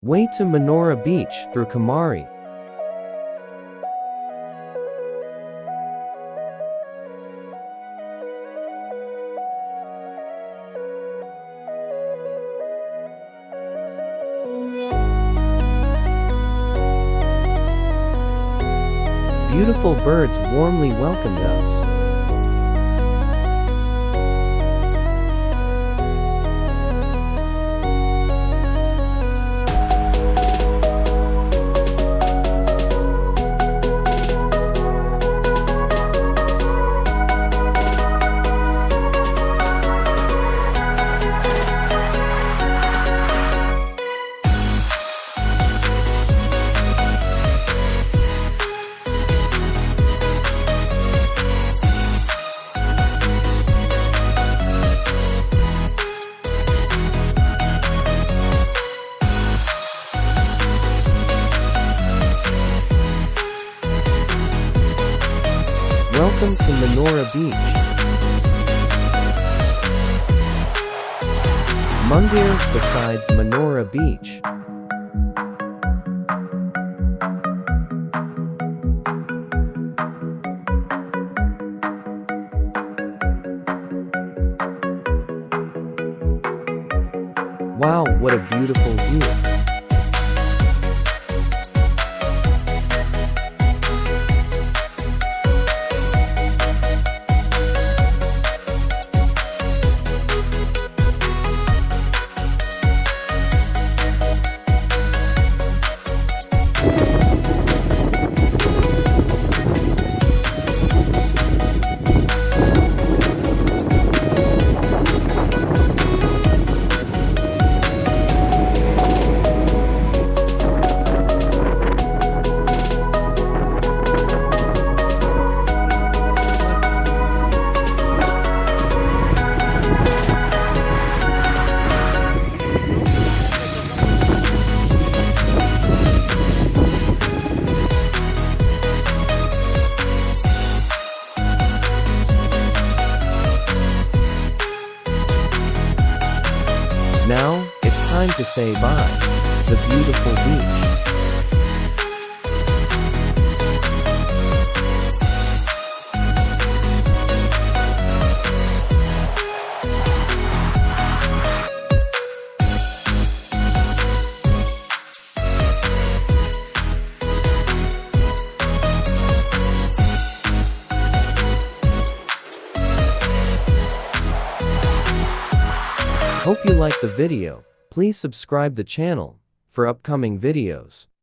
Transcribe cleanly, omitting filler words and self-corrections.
Way to Manora Beach through Kamari. Beautiful birds warmly welcomed us. Welcome to Manora Beach. Mundir besides Manora Beach. Wow, what a beautiful view. Now, it's time to say bye. The beautiful beach. Hope you liked the video. Please subscribe the channel for upcoming videos.